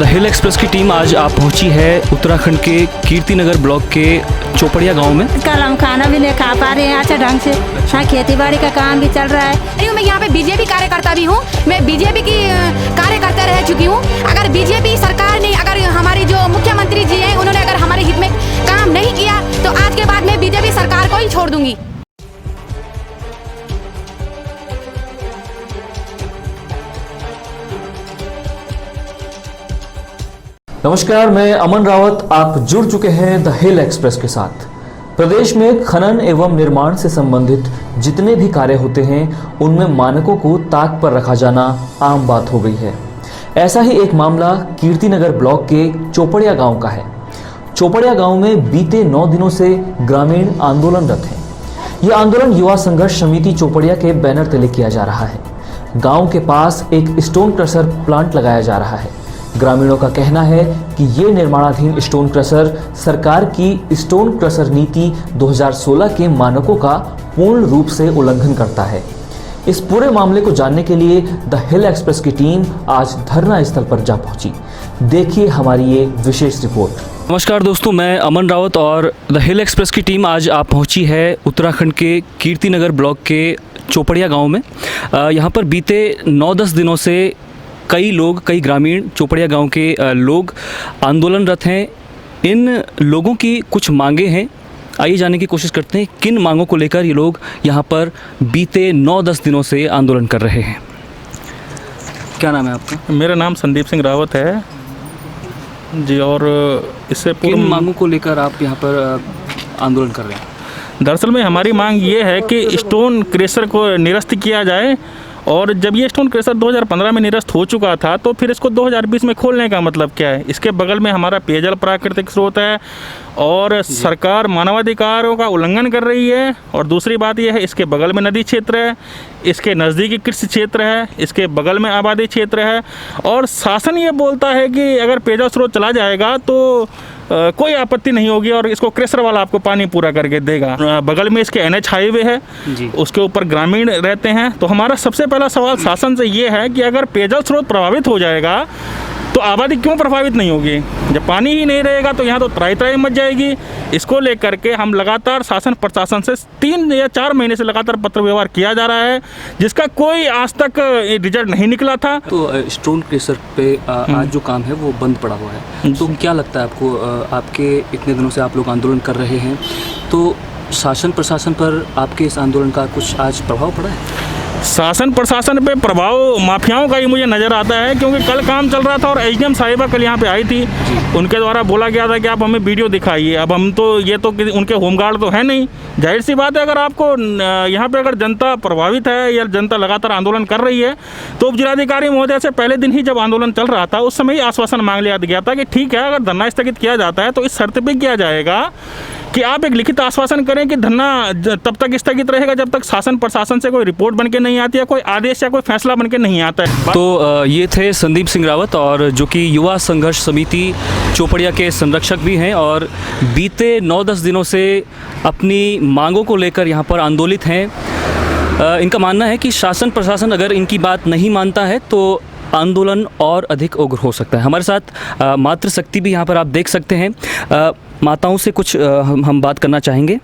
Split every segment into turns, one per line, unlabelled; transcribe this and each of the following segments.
The hill express की team आज आप पहुंची है उत्तराखंड के कीर्तिनगर ब्लॉक के चोपड़िया गांव में।
कल हम खाना भी नहीं खा पा रहे हैं अच्छा ढंग से। हाँ, खेती बाड़ी का काम भी चल रहा है।
मैं यहाँ पे बीजेपी कार्यकर्ता भी हूँ, मैं बीजेपी की कार्यकर्ता रह चुकी हूँ। अगर बीजेपी सरकार ने, अगर हमारी जो मुख्यमंत्री जी हैं, उन्होंने अगर हमारे हित में काम नहीं किया तो आज के बाद मैं बीजेपी सरकार को ही छोड़ दूंगी।
नमस्कार, मैं अमन रावत। आप जुड़ चुके हैं द हिल एक्सप्रेस के साथ। प्रदेश में खनन एवं निर्माण से संबंधित जितने भी कार्य होते हैं उनमें मानकों को ताक पर रखा जाना आम बात हो गई है। ऐसा ही एक मामला कीर्तिनगर ब्लॉक के चोपड़िया गांव का है। चोपड़िया गांव में बीते 9 दिनों से ग्रामीण आंदोलनरत हैं। यह आंदोलन युवा संघर्ष समिति चोपड़िया के बैनर तले किया जा रहा है। गाँव के पास एक स्टोन क्रशर प्लांट लगाया जा रहा है। ग्रामीणों का कहना है कि ये निर्माणाधीन स्टोन क्रशर सरकार की स्टोन क्रशर नीति 2016 के मानकों का पूर्ण रूप से उल्लंघन करता है। इस पूरे मामले को जानने के लिए द हिल एक्सप्रेस की टीम आज धरना स्थल पर जा पहुंची। देखिए हमारी ये विशेष रिपोर्ट। नमस्कार दोस्तों, मैं अमन रावत और द हिल एक्सप्रेस की टीम आज आप पहुंची है उत्तराखंड के कीर्तिनगर ब्लॉक के चोपड़िया गाँव में। यहाँ पर बीते 9-10 दिनों से कई ग्रामीण चोपड़िया गांव के लोग आंदोलनरत हैं। इन लोगों की कुछ मांगे हैं, आइए जानने की कोशिश करते हैं किन मांगों को लेकर ये लोग यहां पर बीते 9-10 दिनों से आंदोलन कर रहे हैं। क्या नाम है आपका?
मेरा नाम संदीप सिंह रावत है जी। और इससे पूर्व
किन मांगों को लेकर आप यहां पर आंदोलन कर रहे हैं?
दरअसल में हमारी मांग ये है कि स्टोन क्रशर को निरस्त किया जाए। और जब ये स्टोन क्रशर 2015 में निरस्त हो चुका था तो फिर इसको 2020 में खोलने का मतलब क्या है? इसके बगल में हमारा पेयजल प्राकृतिक स्रोत है और सरकार मानवाधिकारों का उल्लंघन कर रही है। और दूसरी बात यह है, इसके बगल में नदी क्षेत्र है, इसके नज़दीकी कृषि क्षेत्र है, इसके बगल में आबादी क्षेत्र है। और शासन ये बोलता है कि अगर पेयजल स्रोत चला जाएगा तो कोई आपत्ति नहीं होगी और इसको क्रशर वाला आपको पानी पूरा करके देगा। बगल में इसके NH हाईवे है जी। उसके ऊपर ग्रामीण रहते हैं। तो हमारा सबसे पहला सवाल शासन से ये है कि अगर पेयजल स्रोत प्रभावित हो जाएगा तो आबादी क्यों प्रभावित नहीं होगी? जब पानी ही नहीं रहेगा तो यहाँ तो त्राही मच जाएगी। इसको लेकर के हम लगातार शासन प्रशासन से 3 या 4 महीने से लगातार पत्र व्यवहार किया जा रहा है, जिसका कोई आज तक रिजल्ट नहीं निकला था।
तो स्टोन क्रशर पे आज जो काम है वो बंद पड़ा हुआ है, तो क्या लगता है आपको? आपके इतने दिनों से आप लोग आंदोलन कर रहे हैं, तो शासन प्रशासन पर आपके इस आंदोलन का कुछ आज प्रभाव पड़ा है?
शासन प्रशासन पे प्रभाव माफियाओं का ही मुझे नज़र आता है, क्योंकि कल काम चल रहा था और SDM साहिबा कल यहाँ पे आई थी। उनके द्वारा बोला गया था कि आप हमें वीडियो दिखाइए। अब हम तो ये तो उनके होमगार्ड तो है नहीं। जाहिर सी बात है, अगर आपको यहाँ पे अगर जनता प्रभावित है या जनता लगातार आंदोलन कर रही है तो जिलाधिकारी महोदय से पहले दिन ही जब आंदोलन चल रहा था उस समय ही आश्वासन मांग लिया गया था कि ठीक है, अगर धरना स्थगित किया जाता है तो इस शर्त पर किया जाएगा कि आप एक लिखित आश्वासन करें कि धरना तब तक स्थगित रहेगा जब तक शासन प्रशासन से कोई रिपोर्ट बनके नहीं आती है, कोई आदेश या कोई फैसला बनके नहीं आता है।
तो ये थे संदीप सिंह रावत, और जो कि युवा संघर्ष समिति चोपड़िया के संरक्षक भी हैं और बीते 9-10 दिनों से अपनी मांगों को लेकर यहाँ पर आंदोलित हैं। इनका मानना है कि शासन प्रशासन अगर इनकी बात नहीं मानता है तो आंदोलन और अधिक उग्र हो सकता है। हमारे साथ मातृ शक्ति भी यहाँ पर आप देख सकते हैं। माताओं से कुछ हम बात करना चाहेंगे।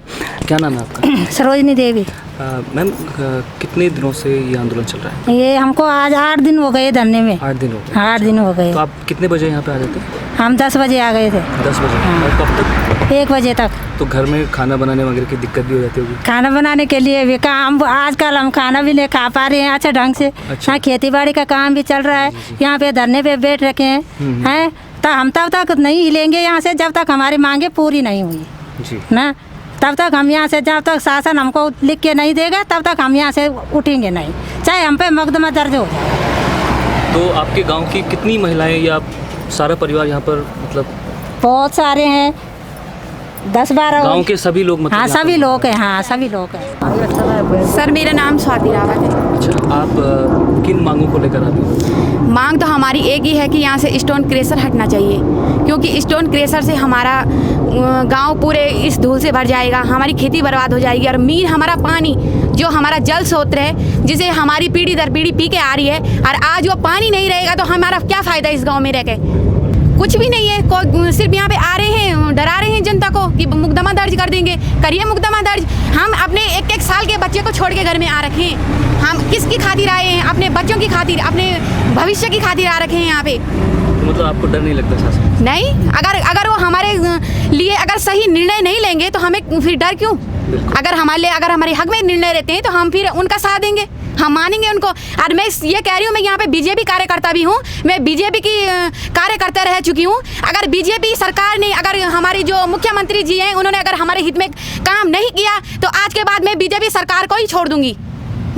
क्या नाम है आपका?
सरोजनी देवी।
मैम, कितने दिनों से ये आंदोलन चल रहा है?
ये हमको आज 8 दिन हो गए धरने में।
8 दिन हो गए?
8 दिन हो गए।
तो आप कितने बजे यहाँ पे आ जाते?
हम 10 बजे आ गए थे।
10 बजे? और कब तक?
1 बजे तक।
तो घर में खाना बनाने वगैरह की दिक्कत भी हो जाती होगी?
खाना बनाने के लिए भी काम, आजकल हम खाना भी नहीं खा पा रहे हैं अच्छा ढंग से। हाँ, खेती बाड़ी का काम भी चल रहा है। यहाँ पे धरने पे बैठ रखे हैं तो हम तब तक नहीं हिलेंगे यहाँ से जब तक हमारी मांगे पूरी नहीं हुई
जी
ना। तब तक हम यहाँ से, जब तक शासन हमको लिख के नहीं देगा तब तक हम यहाँ से उठेंगे नहीं, चाहे हम पे मुकदमा दर्ज हो जाए।
तो आपके गांव की कितनी महिलाएं या सारा परिवार यहाँ पर, मतलब
बहुत सारे हैं, 10-12
गांव के सभी लोग? मतलब
हाँ, सभी लोग हैं। हाँ, सभी लोग हैं।
सर, मेरा नाम स्वाति रावत है।
अच्छा, आप किन मांगों को लेकर आते हो?
मांग तो हमारी एक ही है कि यहाँ से स्टोन क्रशर हटना चाहिए, क्योंकि स्टोन क्रशर से हमारा गांव पूरे इस धूल से भर जाएगा, हमारी खेती बर्बाद हो जाएगी। और मेन हमारा पानी, जो हमारा जल स्रोत है, जिसे हमारी पीढ़ी दर पीढ़ी पी के आ रही है, और आज वो पानी नहीं रहेगा तो हमारा क्या फ़ायदा इस गांव में रह के? कुछ भी नहीं है। सिर्फ यहाँ पे आ रहे हैं, डरा रहे हैं जनता को कि मुकदमा दर्ज कर देंगे। करिए मुकदमा दर्ज। हम अपने एक साल के बच्चे को छोड़ के घर में आ रखे हैं। हम किसकी खातिर आए हैं? अपने बच्चों की खातिर, अपने भविष्य की खातिर आ रखे हैं यहाँ पे।
मतलब आपको डर नहीं लगता शासन?
नहीं, अगर वो हमारे लिए अगर सही निर्णय नहीं लेंगे तो हमें फिर डर क्यों? अगर हमारे हक में निर्णय रहते हैं तो हम फिर उनका साथ देंगे, हम मानेंगे उनको। और मैं ये कह रही हूँ, मैं यहाँ पे बीजेपी कार्यकर्ता भी हूँ, मैं बीजेपी की कार्यकर्ता रह चुकी हूँ। अगर बीजेपी सरकार ने, अगर हमारी जो मुख्यमंत्री जी हैं, उन्होंने अगर हमारे हित में काम नहीं किया तो आज के बाद मैं बीजेपी सरकार को ही छोड़ दूंगी।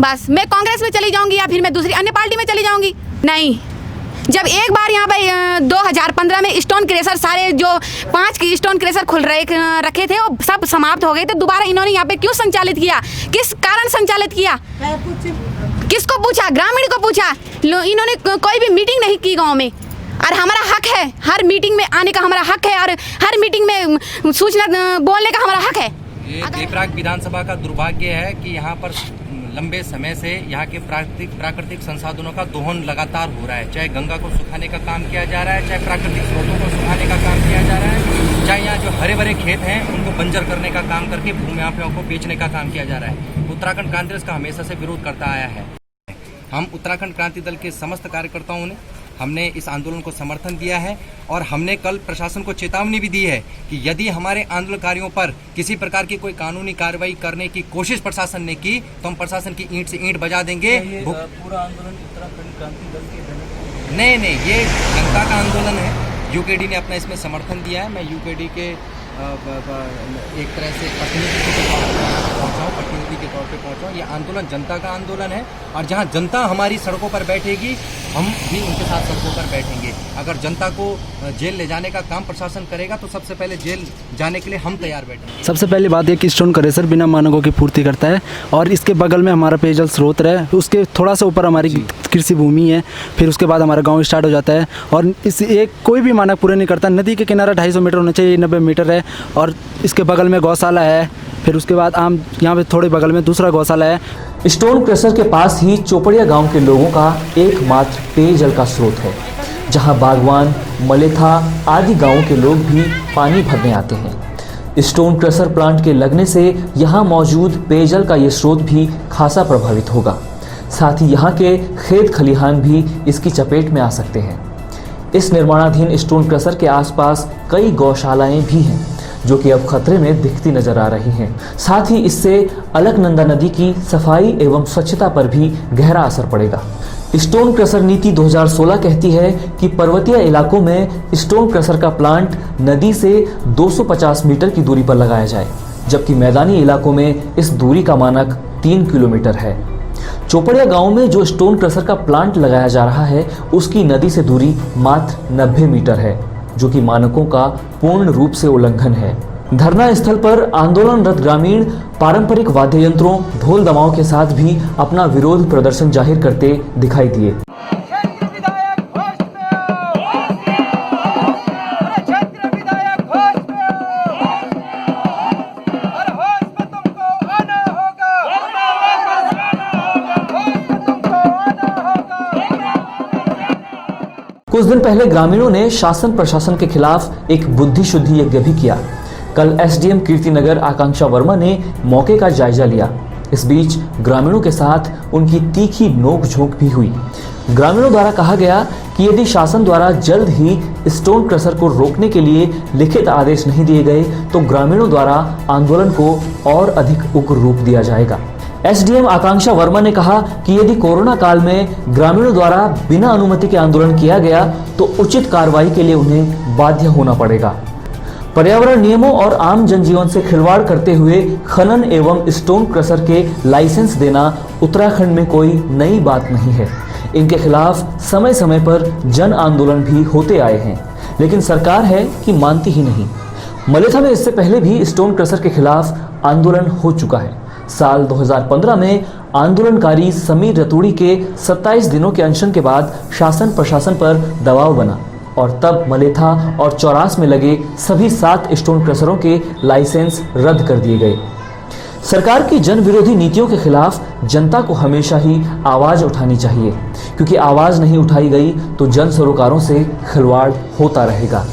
बस मैं कांग्रेस में चली जाऊंगी या फिर मैं दूसरी अन्य पार्टी में चली जाऊंगी। नहीं, जब एक बार यहाँ पे 2015 में स्टोन क्रेशर, सारे जो 5 की स्टोन क्रेशर रखे थे वो सब समाप्त हो गए थे। दोबारा इन्होंने यहाँ पे क्यों संचालित किया? किस कारण संचालित किया? किसको पूछा? ग्रामीण को पूछा? इन्होंने कोई भी मीटिंग नहीं की गांव में। और हमारा हक है, हर मीटिंग में आने का हमारा हक है और हर मीटिंग में सूचना बोलने का हमारा हक है।
ये देवराग विधानसभा का दुर्भाग्य है कि यहाँ पर लंबे समय से यहाँ के प्राकृतिक संसाधनों का दोहन लगातार हो रहा है। चाहे गंगा को सुखाने का काम किया जा रहा है, चाहे प्राकृतिक स्रोतों को सुखाने का काम किया जा रहा है, चाहे यहाँ जो हरे भरे खेत हैं उनको बंजर करने का काम करके भूमि माफियाओं को बेचने का काम किया जा रहा है। उत्तराखंड कांग्रेस का हमेशा से विरोध करता आया है। हम उत्तराखंड क्रांति दल के समस्त कार्यकर्ताओं ने हमने इस आंदोलन को समर्थन दिया है और हमने कल प्रशासन को चेतावनी भी दी है कि यदि हमारे आंदोलनकारियों पर किसी प्रकार की कोई कानूनी कार्रवाई करने की कोशिश प्रशासन ने की तो हम प्रशासन की ईंट से ईंट बजा देंगे।
पूरा आंदोलन उत्तराखंड क्रांति दल के
नहीं, ये जनता का आंदोलन है। यूकेडी ने अपना इसमें समर्थन दिया है। मैं यूकेडी के एक तरह से प्रतिनिधि के तौर पे पहुंचा हूँ। ये आंदोलन जनता का आंदोलन है और जहाँ जनता हमारी सड़कों पर बैठेगी हम भी उनके साथ सड़कों पर बैठेंगे। अगर जनता को जेल ले जाने का काम प्रशासन करेगा तो सबसे पहले जेल जाने के लिए हम तैयार बैठेंगे।
सबसे पहली बात है कि स्टोन क्रेशर बिना मानकों की पूर्ति करता है और इसके बगल में हमारा पेयजल स्रोत है, उसके थोड़ा सा ऊपर हमारी कृषि भूमि है, फिर उसके बाद हमारा गांव स्टार्ट हो जाता है और इस एक कोई भी मानक पूरे नहीं करता। नदी के किनारा 250 मीटर होना चाहिए, 90 मीटर है और इसके बगल में गौशाला है, फिर उसके बाद यहाँ पे थोड़े बगल में दूसरा गौशाला है।
स्टोन क्रेशर के पास ही चोपड़िया गांव के लोगों का एकमात्र पेयजल का स्रोत है, जहां बागवान, मलेथा आदि गांवों के लोग भी पानी भरने आते हैं। स्टोन क्रेशर प्लांट के लगने से यहां मौजूद पेयजल का ये स्रोत भी खासा प्रभावित होगा। साथ ही यहाँ के खेत खलिहान भी इसकी चपेट में आ सकते हैं। इस निर्माणाधीन स्टोन क्रेशर के आसपास कई गौशालाएं भी हैं जो कि अब खतरे में दिखती नजर आ रही हैं। साथ ही इससे अलकनंदा नदी की सफाई एवं स्वच्छता पर भी गहरा असर पड़ेगा। स्टोन क्रेशर नीति 2016 कहती है कि पर्वतीय इलाकों में स्टोन क्रेशर का प्लांट नदी से 250 मीटर की दूरी पर लगाया जाए, जबकि मैदानी इलाकों में इस दूरी का मानक 3 किलोमीटर है। चोपड़िया गांव में जो स्टोन क्रेशर का प्लांट लगाया जा रहा है उसकी नदी से दूरी मात्र 90 मीटर है, जो कि मानकों का पूर्ण रूप से उल्लंघन है। धरना स्थल पर आंदोलनरत ग्रामीण पारंपरिक वाद्य यंत्रों, ढोल दमाओं के साथ भी अपना विरोध प्रदर्शन जाहिर करते दिखाई दिए। कुछ दिन पहले ग्रामीणों ने शासन प्रशासन के खिलाफ एक बुद्धि शुद्धि यज्ञ भी किया। कल एसडीएम कीर्तिनगर आकांक्षा वर्मा ने मौके का जायजा लिया। इस बीच ग्रामीणों के साथ उनकी तीखी नोक-झोंक भी हुई। ग्रामीणों द्वारा कहा गया कि यदि शासन द्वारा जल्द ही स्टोन क्रेशर को रोकने के लिए लिखित आदेश नहीं दिए गए तो ग्रामीणों द्वारा आंदोलन को और अधिक उग्र रूप दिया जाएगा। एसडीएम आकांक्षा वर्मा ने कहा कि यदि कोरोना काल में ग्रामीणों द्वारा बिना अनुमति के आंदोलन किया गया तो उचित कार्रवाई के लिए उन्हें बाध्य होना पड़ेगा। पर्यावरण नियमों और आम जनजीवन से खिलवाड़ करते हुए खनन एवं स्टोन क्रेशर के लाइसेंस देना उत्तराखंड में कोई नई बात नहीं है। इनके खिलाफ समय समय पर जन आंदोलन भी होते आए हैं, लेकिन सरकार है कि मानती ही नहीं। मलेथा में इससे पहले भी स्टोन क्रेशर के खिलाफ आंदोलन हो चुका है। साल 2015 में आंदोलनकारी समीर रतूड़ी के 27 दिनों के अनशन के बाद शासन प्रशासन पर दबाव बना और तब मलेथा और चौरास में लगे सभी 7 स्टोन क्रेशरों के लाइसेंस रद्द कर दिए गए। सरकार की जन विरोधी नीतियों के खिलाफ जनता को हमेशा ही आवाज उठानी चाहिए, क्योंकि आवाज नहीं उठाई गई तो जन सरोकारों से खिलवाड़ होता रहेगा।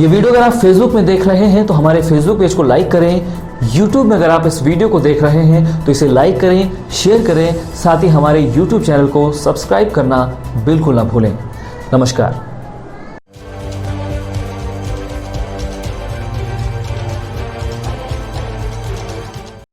ये वीडियो अगर आप फेसबुक में देख रहे हैं तो हमारे फेसबुक पेज को लाइक करें। यूट्यूब में अगर आप इस वीडियो को देख रहे हैं तो इसे लाइक करें, शेयर करें, साथ ही हमारे यूट्यूब चैनल को सब्सक्राइब करना बिल्कुल ना भूलें। नमस्कार।